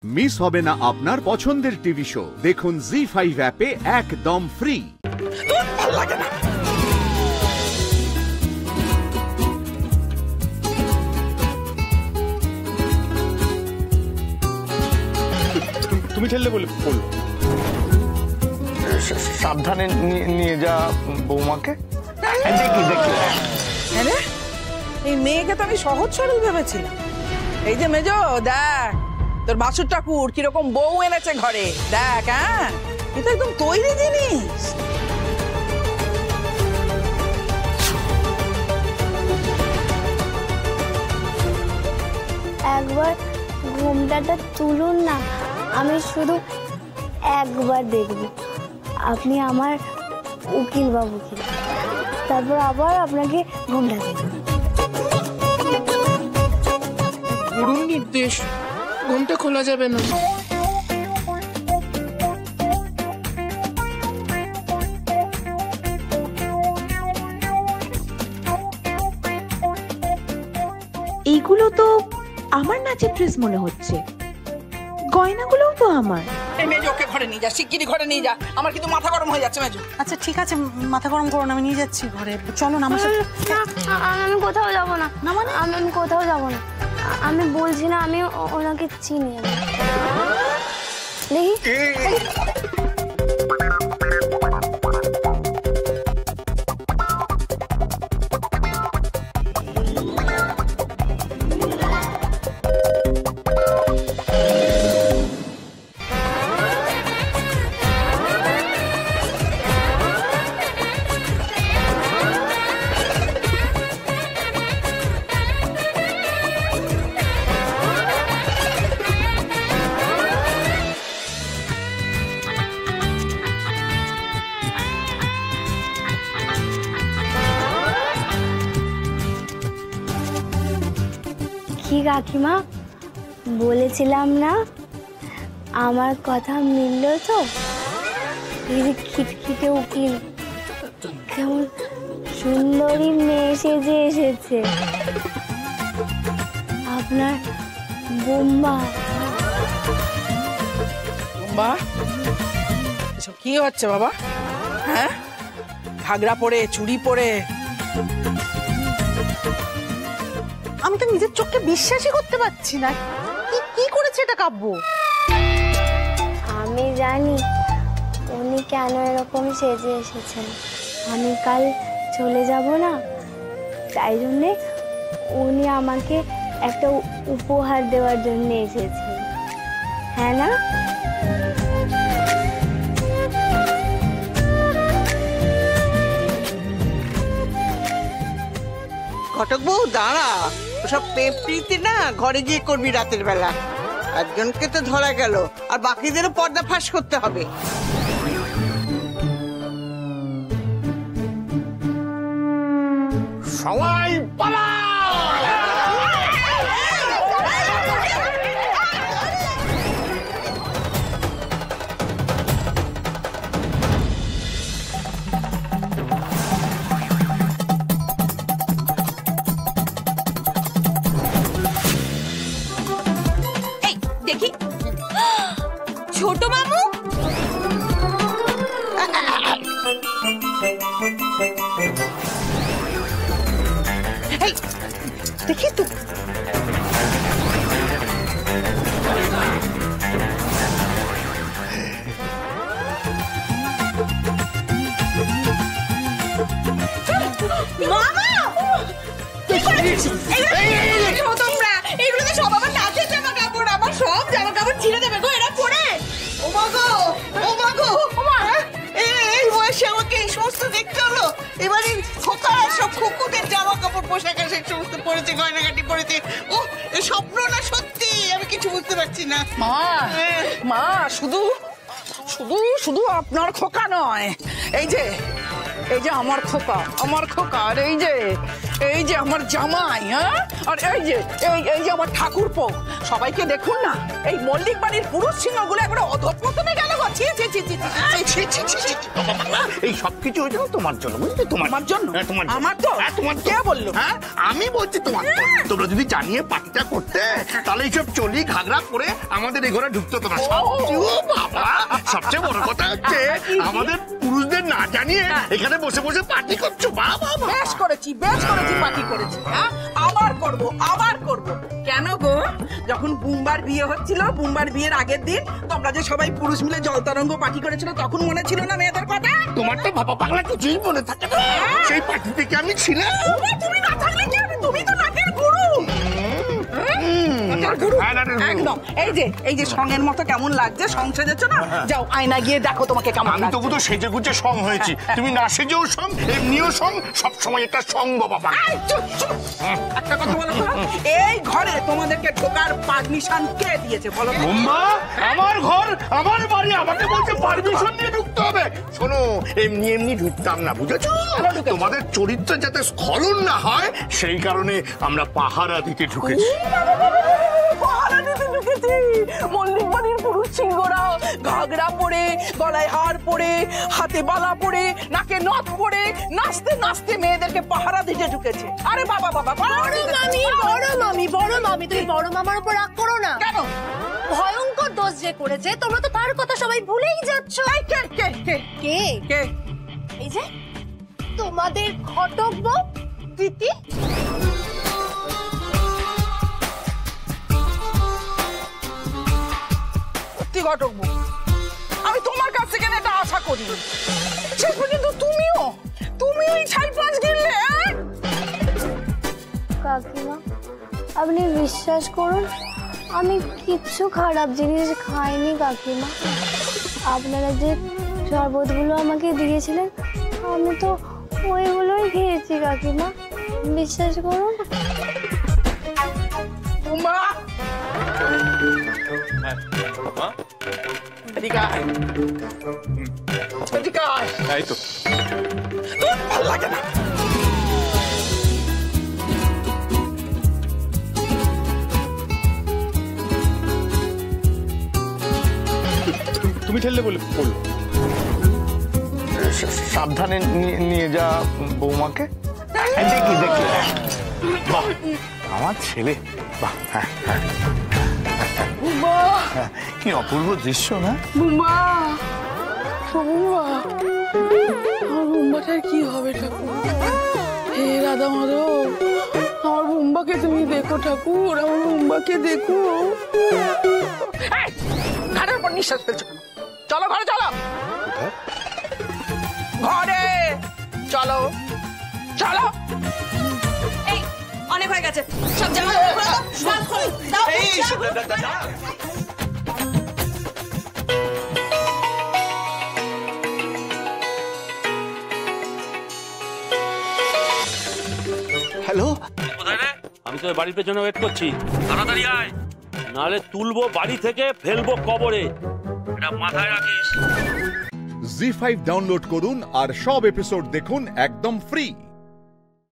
Miss হবে না আপনার পছন্দের টিভি শো। দেখুন জি5 অ্যাপে একদম ফ্রি। তুমি ঠেললে বলে বললো সাবধানে নিয়ে যা বৌমাকে। দেখি দেখি এই মেয়েকে তো আমি সহজ সরল ভেবেছিলাম। এই যে মেজো দেখ তোর বাসুর ঠাকুর কিরকম বউ এনেছে ঘরে, দেখ। হ্যাঁ এটা একদম তৈরি জিনিস। একবার ঘোমটাটা তুলুন না, আমি শুধু একবার দেখব আপনি আমার উকিল বাবু কিনা, তারপর আবার আপনাকে ঘোমটা দেব। গুরুর নির্দেশ, ঘোমটা খোলা যাবে না। এইগুলো তো আমার নাচের ড্রেস মনে হচ্ছে, গয়নাগুলোও তো আমার। এই মেজো ওকে ঘরে নিয়ে যা, শিগগিরই ঘরে নিয়ে যা, আমার কিন্তু মাথা গরম হয়ে যাচ্ছে মেজো। আচ্ছা ঠিক আছে, মাথা গরম করো না, আমি নিয়ে যাচ্ছি ঘরে। চলো না আমার সাথে। আমি কোথাও যাব না। না মানে আমি কোথাও যাব না। আমি বলছি না আমি ওনাকে চিনি। দেখি কি কাকিমা বলেছিলাম না, আমার কথা মিলল তো? এই যে খিটখিটে উকিল কেমন সুন্দরী মেয়ে সেজে এসেছে, আপনার বোম্বা। বোম্বা এসব কি হচ্ছে বাবা? হ্যাঁ ঘাগরা পরে চুড়ি পরে, আমি তো নিজের চোখকে বিশ্বাসই করতে পারছি না। কি করেছে এটা কাব্য? আমি জানি উনি কেন এরকম সেজে এসেছেন। আমি কাল চলে যাব না, তাই জন্যে উনি আমাকে একটা উপহার দেওয়ার জন্য এসেছেন। হ্যাঁ না? ঘটক বউ দাঁড়া, ওসব পেপড়িতে না ঘরে গিয়ে করবি রাতের বেলা। একজনকে তো ধরা গেল, আর বাকিদেরও পর্দা ফাঁস করতে হবে। সবাই পালা। দেখি ছোট মামু, দেখি তো তোমরা এগুলো তো সব আমার নাচের জামা কাপড়, আমার সব জামা কাপড় ছিঁড়ে দেবে গো এরা পরে। ও মা গো, ও মা গো, এই বয়সে আমাকে এই সমস্ত দেখতে হলো? এবারে খোকা সব খুকুদের জামা কাপড় পোশাক আশাক সমস্ত পরেছে, গয়নাগাটি পরেছে। ও স্বপ্ন না সত্যি আমি কিছু বুঝতে পারছি না। মা শুধু শুধু শুধু আপনার খোকা নয়, এই যে আমার খোকা, আমার খোকা, আর এই যে আমার জামাই, হ্যাঁ, আর এই যে আমার ঠাকুরপো, সবাইকে দেখুন না। এই মল্লিক বাড়ির পুরুষ সিংহগুলো একবারে অধঃপতনে গেল গো। এই সবকিছু হয়েছে তোমার জন্য, বুঝলি? তোমার জন্য? আমার তো? তোমার কে বললো? হ্যাঁ, আমি বলছি তোমার তো। তোমরা যদি জানিয়ে পার্টিটা করতে, তাহলে এইসব চলি ঘাগরা করে আমাদের এই ঘরে ঢুকতে হতো না। বাবা, সবচেয়ে বড় কথা হচ্ছে আমাদের পুরুষদের না জানিয়ে এখানে বসে বসে পার্টি করছো। বাবা, বেশ করেছি পার্টি করেছি। হ্যাঁ, আবার করব। কেন গো? যখন বুম্বার বিয়ে হচ্ছিল, বুম্বার বিয়ের আগের দিন তোমরা যে সবাই পুরুষ মিলে জলতরঙ্গ পার্টি করেছিল, তখন মনে ছিল না মেয়েদের কথা? তোমার তো বাবা পাগলা কিছুই মনে থাকে না। সেই পার্টি থেকে আমি ছিলাম। তুমি না থাকলে কি হবে? তুমি তো নাকের গুরু। একদম। এই যে সঙ্গের মতো কেমন লাগছে, সং সেজেছ না? যাও আয়না গিয়ে দেখো তোমাকে কেমন আমি লাগছে। তবু তো সেজে গুজে সং হয়েছি, তুমি না সেজেও সং, এমনিও সং, সবসময় একটা সঙ্গ বাবা। একটা কথা বলো তো, এই ঘরে তোমাদেরকে ঢোকার পারমিশন কে দিয়েছে বলো? মা, আমার ঘর, আমার বাড়ি, আমাকে বলছে পারমিশন নিয়ে ঢুকতে হবে। শোনো, এমনি ঢুকতাম না, বুঝেছো? তোমাদের চরিত্র যাতে স্খলন না হয় সেই কারণে আমরা পাহারা দিতে ঢুকেছি। পাহারা দিতে ঢুকেছি। মল্লিক বাড়ির পুরুষ সিংহরা ঘাগরা পরে, গলায় হার পরে, হাতে বালা পরে, নাকে নথ পরে, নাচতে নাচতে মেয়েদেরকে পাহারা দিতে ঢুকেছে। আরে বাবা, বড় মামি, তুমি বড় মামার উপর রাগ করো না। কেন? ভয়ঙ্কর দোষ যে করেছে, তোমরা তো তার কথা সবাই ভুলেই যাচ্ছ। কে? এই যে তোমাদের ঘটক বউ দিতি। ঘটক বউ, আমি তোমার কাছ থেকে এটা আশা করি। শেষ পর্যন্ত তুমিও ছাই পাঁচ গিললে। কাকিমা, আপনি বিশ্বাস করুন, আমি কিচ্ছু খারাপ জিনিস খাইনি কাকিমা। আপনারা যে শরবতগুলো আমাকে দিয়েছিলেন, আমি তো ওইগুলোই খেয়েছি কাকিমা, বিশ্বাস করুন। মা, এই তো ভালো লাগে না। তুমি ঠেললে বলে বললো। সাবধানে নিয়ে যা বৌমাকে। দেখি বাহ, আমার ছেলে, বাহ, কি অপূর্ব দৃশ্য না? আমার বুম্বাটার কি হবে ঠাকুর? হে রাধা মাধব, আমার বুম্বাকে তুমি দেখো ঠাকুর, আমার বুম্বাকে দেখো। ঘাড়ের উপর নিঃশ্বাস ফেলছো কেন? চলো ঘরে, চলো ঘরে, চলো। এই অনেক হয়ে গেছে, সব জামা হ্যালো, কোথায় রে? আমি তো বাড়ির পেছনে ওয়েট করছি, তাড়াতাড়ি আয়, নাহলে তুলবো বাড়ি থেকে, ফেলবো কবরে, এটা মাথায় রাখিস। জি5 ডাউনলোড করুন আর সব এপিসোড দেখুন একদম ফ্রি।